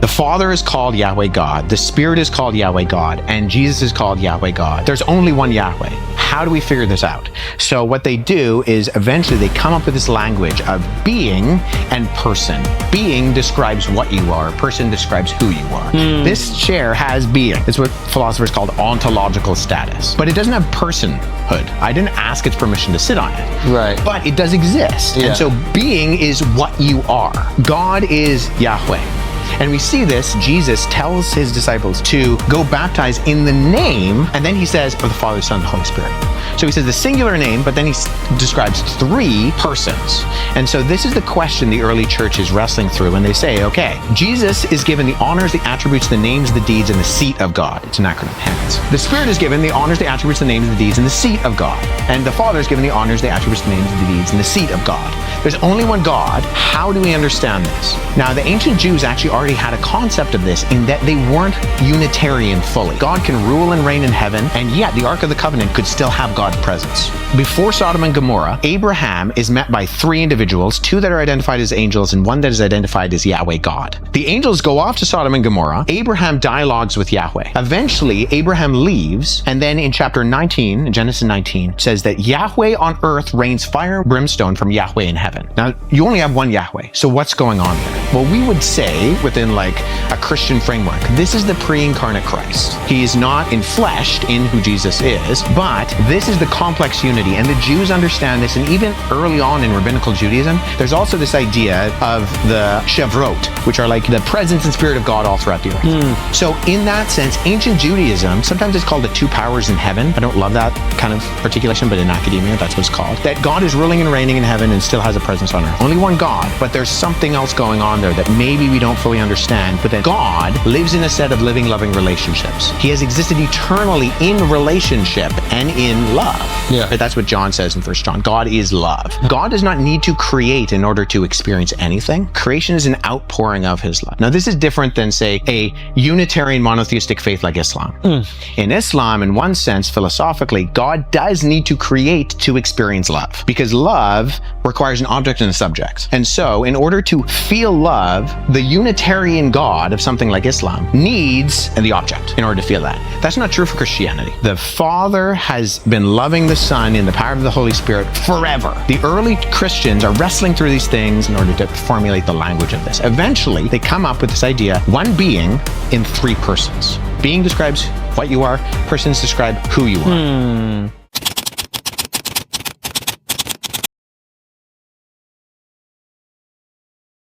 The Father is called Yahweh God, the Spirit is called Yahweh God, and Jesus is called Yahweh God. There's only one Yahweh. How do we figure this out? So what they do is eventually they come up with this language of being and person. Being describes what you are. Person describes who you are. This chair has being. It's what philosophers call ontological status. But it doesn't have personhood. I didn't ask its permission to sit on it. Right. But it does exist. Yeah. And so being is what you are. God is Yahweh. And we see this, Jesus tells his disciples to go baptize in the name, and then he says, of the Father, Son, and Holy Spirit. So he says the singular name, but then he describes three persons. And so this is the question the early church is wrestling through when they say, okay, Jesus is given the honors, the attributes, the names, the deeds, and the seat of God. It's an acronym, hence. The Spirit is given the honors, the attributes, the names, the deeds, and the seat of God. And the Father is given the honors, the attributes, the names, the deeds, and the seat of God. There's only one God. How do we understand this? Now, the ancient Jews actually already had a concept of this in that they weren't Unitarian fully. God can rule and reign in heaven, and yet the Ark of the Covenant could still have God's presence. Before Sodom and Gomorrah, Abraham is met by three individuals, two that are identified as angels and one that is identified as Yahweh God. The angels go off to Sodom and Gomorrah. Abraham dialogues with Yahweh. Eventually, Abraham leaves, and then in chapter 19, in Genesis 19, says that Yahweh on earth rains fire and brimstone from Yahweh in heaven. Now, you only have one Yahweh, so what's going on there? Well, we would say, within like a Christian framework, this is the pre-incarnate Christ. He is not enfleshed in who Jesus is, but this is the complex unity, and the Jews understand this, and even early on in rabbinical Judaism, there's also this idea of the Shevrot, which are like the presence and spirit of God all throughout the earth. So in that sense, ancient Judaism, sometimes it's called the two powers in heaven. I don't love that kind of articulation, but in academia, that's what it's called. That God is ruling and reigning in heaven and still has a presence on earth. Only one God, but there's something else going on there that maybe we don't fully understand, but that God lives in a set of living, loving relationships. He has existed eternally in relationship and in love. Yeah. That's what John says in 1 John. God is love. God does not need to create in order to experience anything. Creation is an outpouring of his love. Now, this is different than, say, a Unitarian monotheistic faith like Islam. In Islam, in one sense, philosophically, God does need to create to experience love, because love requires an object and a subject. And so, in order to feel love, the Unitarian God of something like Islam needs the object in order to feel that. That's not true for Christianity. The Father has been loving the Son in the power of the Holy Spirit forever. The early Christians are wrestling through these things in order to formulate the language of this. Eventually, they come up with this idea, one being in three persons. Being describes what you are, persons describe who you are.